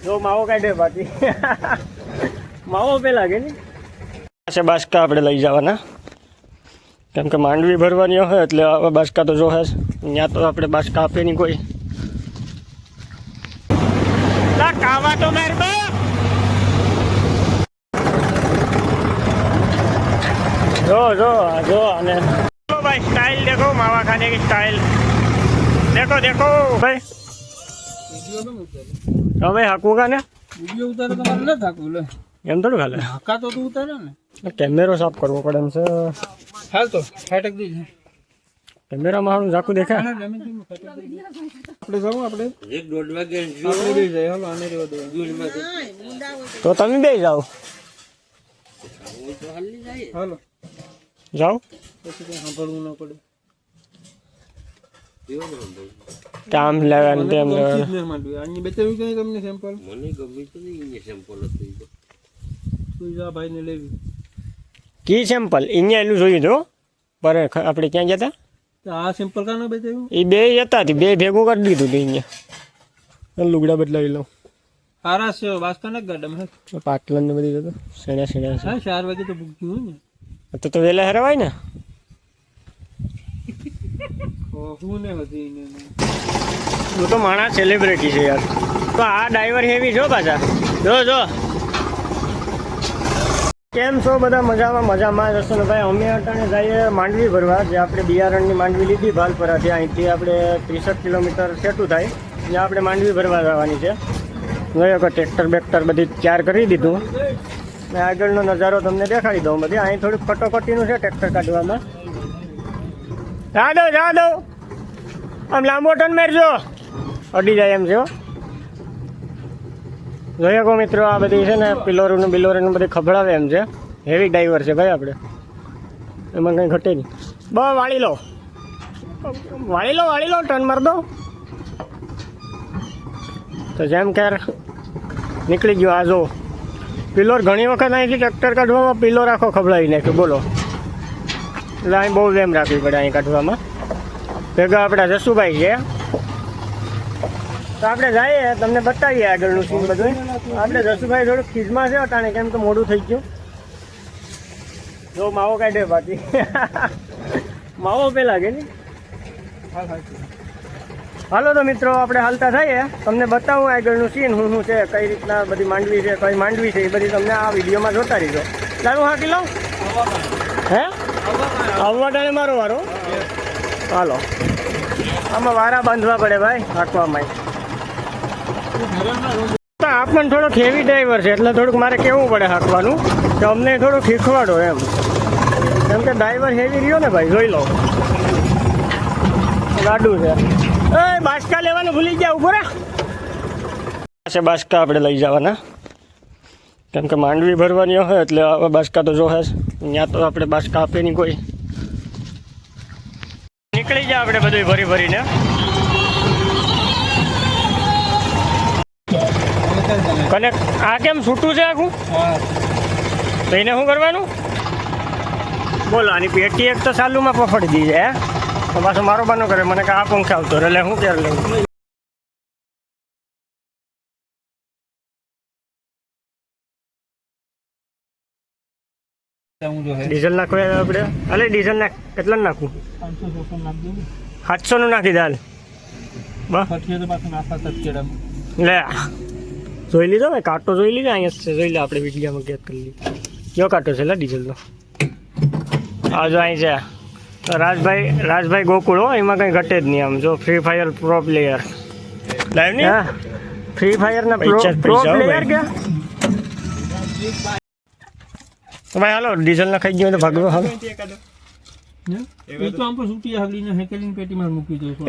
જો માવો કાઢે બાકી માવો પેલા કે ને પાસે બાસકા આપણે લઈ જવાના, કેમ કે માંડવી ભરવાની હોય એટલે હવે બાસકા તો જોહે જ. ત્યાં તો આપણે બાસકા આપે નહીં કોઈ. કાવા તો માર જો જો જો અને भाई स्टाइल देखो मावा खाने की स्टाइल देखो देखो भाई હવે હાકું ને વિડિયો ઉતારે તમારે ન થાકું લે એમ થોડું ખાલે હાકા તો તું ઉતારે ને કેમેરો સાફ કરવો પડે એમ છે. હાલ તો ફાટક દીધે કેમેરામાં હારું ઝાકું દેખાય. આપણે જાવ આપણે 1:30 વાગે આપણે બે જાય. હાલો આને રેવા દો તો તમે બે જાઓ. હાલો જાઓ પછી કઈ સાંભળવું ન પડે. કામ લેવાનું તેમ લેવાનું આની બતાવ્યું કઈ તમને સેમ્પલ મને ગમે તો નહીં સેમ્પલ હતું તું જા ભાઈ ને લેવી કી સેમ્પલ અહીંયા એલું જોયું જો પર આપણે ક્યાં ગયા હતા આ સેમ્પલ કાનો બતાવ્યું એ બે હતા બે ભેગું કરી દીધું હતું અહીંયા લુગડા બદલાવી લઉં. સારા છે વાસ્તા ને ગાડામાં પાટલન ને બધી જતો સેણા સેણા છે. 4 વાગે તો ભૂખ્યું હોય ને તો વહેલા હરવાય ને. હું ને હતી હું તો માણસ સેલિબ્રિટી છે યાર. તો આ ડ્રાઈવર હેવી છો પાછા જો જો. કેમ છો બધા? મજામાં જશો ને ભાઈ. અમે અટાણે જઈએ માંડવી ભરવા, જે આપણે બિયારણની માંડવી લીધી ભાલપરાથી. અહીંથી આપણે 63 કિલોમીટર સેટું થાય જ્યાં આપણે માંડવી ભરવા જવાની છે. ગયો કે ટ્રેક્ટર બેક્ટર બધી તૈયાર કરી દીધું ને આગળનો નજારો તમને દેખાડી દઉં. બધી અહીં થોડુંક કટોકટીનું છે ટ્રેક્ટર કાઢવામાં. જા દો આમ લાંબો ટન મારજો અડી જાય એમ છે. જોઈએ કહો મિત્રો આ બધી છે ને પિલોરનું બધી ખભડાવે એમ છે. હેવી ડ્રાઈવર છે ભાઈ આપણે, એમાં કંઈ ઘટે નહીં. બસ વાળી લો ટર્ન માર દો. તો જેમ કે નીકળી ગયો. આ જો પિલોર ઘણી વખત અહીંથી ટ્રેક્ટર કાઢવામાં પિલોર આખો ખભડાવી નાખ્યો બોલો. એટલે અહીં બહુ વેમ રાખવી પડે અહીં કાઢવામાં. ભેગા આપણા જસુભાઈ છે તો આપણે જઈએ તમને બતાવીએ આગળનું સીન બધું. આપણે જસુભાઈ થોડુંક ખીજમાં છે અટાણે, કેમ કે મોડું થઈ ગયું. જો માવો કાઢે બાકી માવો પેલા કે ને. હાલો તો મિત્રો આપણે હાલતા થઈએ, તમને બતાવું આગળનું સીન શું છે, કઈ રીતના બધી માંડવી છે, કઈ માંડવી છે એ બધી તમને આ વિડીયોમાં જોતા રહીજો. ચાલું હા કિલો હે આવવા ટાણે મારો વારો. હાલો આમાં વારા બાંધવા પડે ભાઈ હાંકવામાં. આપણને થોડોક હેવી ડ્રાઈવર છે એટલે થોડુંક મારે કહેવું પડે હાંકવાનું, કે અમને થોડુંક શીખવાડો એમ. કેમ કે ડ્રાઈવર હેવી રહ્યો ને ભાઈ, જોઈ લો ગાડું છે. એ બાસકા લેવાનું ભૂલી ગયા, ઉભો રે. બાસકા આપણે લઈ જવાના, કેમ કે માંડવી ભરવાની હોય એટલે હવે બાસકા તો જોહે જ. ત્યાં તો આપણે બાસકા આપે નહીં કોઈ. નીકળી જાય આપણે બધું ભરીને. કનેક્ટ આ કેમ છૂટું છે આખું? તો એને શું કરવાનું બોલો? આની પેટી એક તો ચાલુમાં પકડી દીધી હે, તો પાછું મારો બાનો કરે મને કે આ પંખા આવતો એટલે હું ક્યારે લઉં. ડીઝલ નાખવા આપણે. અલે ડીઝલ નાખ, કેટલા નાખવું? 700 નું નાખી દે. લે જોઈ લીધો ભાઈ, કાંટો જોઈ લીધો અહીંયા છે, જોઈ લે. આપણે વિડીયોમાં કેદ કરી લીધી. કયો કાંટો છે લે ડીઝલનો? આ જો અહીં છે રાજભાઈ ગોકુળ. એમાં કંઈ ઘટે જ નહીં. આમ જો free fire pro player live નહીં. હા ફ્રી ફાયરના પ્રો પ્લેયર કે ભાઈ. હાલો ડીઝલ ના ખાઈ ગયો તો ભાગવો. હાલો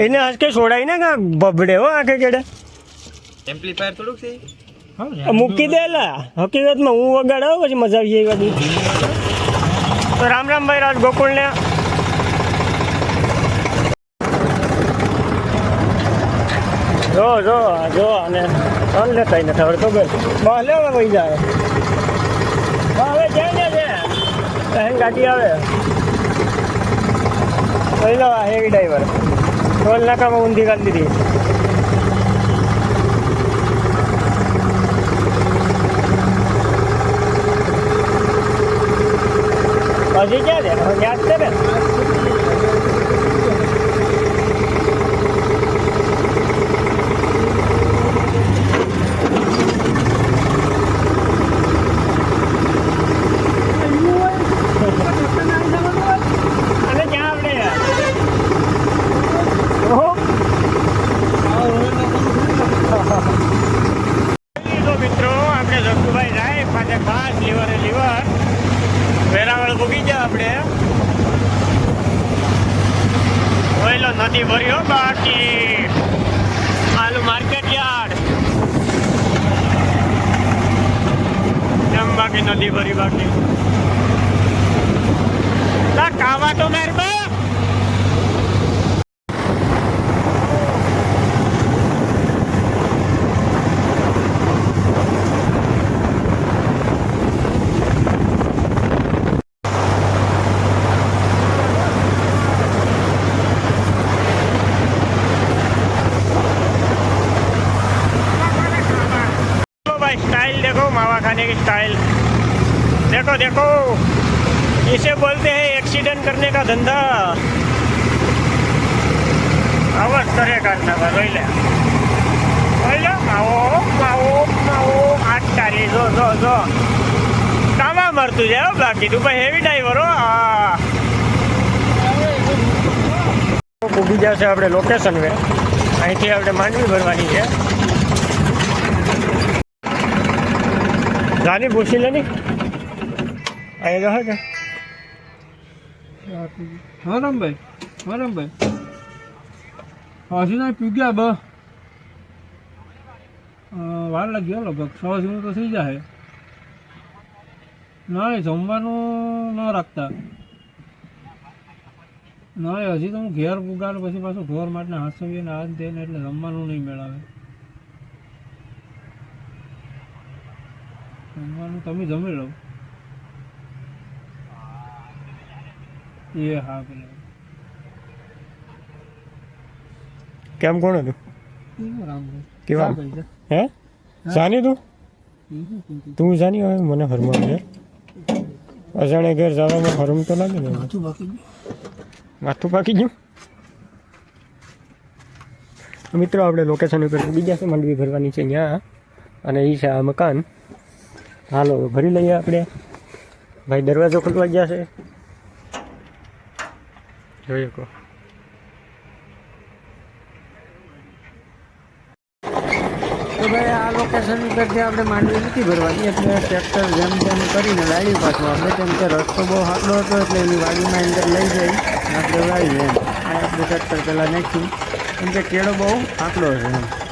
એને આજ કે છોડાય ને કા બબડે હો આખે કેડે. એમ્પ્લીફાયર થોડુંક છે મૂકી દેલા. હકીકતમાં હું વગાડાવ પછી મજા આવી જાય બધી. તો રામ ભાઈ રાજ ગોકુળ ને. જો અને ચાલ લેતા નથી હવે તો બસ લેવા ભાઈ જાય. હવે જાય ને છે ગાડી આવે પહેલો હેવી ડ્રાઈવર ટોલ નાકામાં ઊંધી કાઢી દીધી. હજી ક્યાં છે? હવે યાદ છે ને? અને ક્યાં આપણે ઓહો તો મિત્રો આપણે જગુભાઈ જાય પાછા ખાસ લીવરે લીવર વેરાવળ ભૂગી જાય આપણે ઓઈલો નદી ભર્યો બાકી આલુ માર્કેટ યાર્ડ એમ બાકી નદી ભરી બાકી કાવા તો મહેરબાન स्टाइल देखो मावा खाने की स्टाइल देखो देखो इसे बोलते हैं एक्सीडेंट करने का धंधा आवाज करे करना रोई ले मावो मावो मावो आज तारी जो जो जो कामा मरતું જાય બાકી તું ભાઈ હેવી ડ્રાઈવર હો પૂગી જશે આપણે લોકેશન વે અહીંથી આપણે માંડવી ભરવાની છે જાની પૂછી લે ની અહીંયા જશે કે હા રામભાઈ હજી ના પીગ્યા બ વાર લાગ્યો લગભગ 6 જેવું તો થઈ જાય ના જમવાનું ન રાખતા ના હજી તો હું ઘેર પુગાડ પછી પાછું ઢોર માટે હાંસવીએ ને આ ને તેને એટલે જમવાનું નહીં મેળાવે જમવાનું તમે જમી લો એ હા પેલા કેમ કોણ હતું કેવા હે જાની તું જાની હવે મને હરમાવ છે અજાણે ઘેર જવામાં હરમ તો લાગે ને માથું પાકી ગયું મિત્રો આપણે લોકેશન ઉપર બીજા છે માંડવી ભરવાની છે ત્યાં અને એ છે આ મકાન હાલો ભરી લઈએ આપણે ભાઈ દરવાજો ખોલવા ગયા છે જોઈએ કો તો ભાઈ આ લોકેશન ઉપરથી આપણે માંડવી નથી ભરવાની એટલે ટ્રેક્ટર જેમ તેમ કરીને લાવ્યું પાછું આપણે કેમ કે રસ્તો બહુ હાટલો હતો એટલે એની વાડીમાં અંદર લઈ જઈ આપણે લાવીએ એમ આ આપણે ટ્રેક્ટર પહેલાં નાખ્યું કેમ કે કેળો બહુ હાટલો છે એમ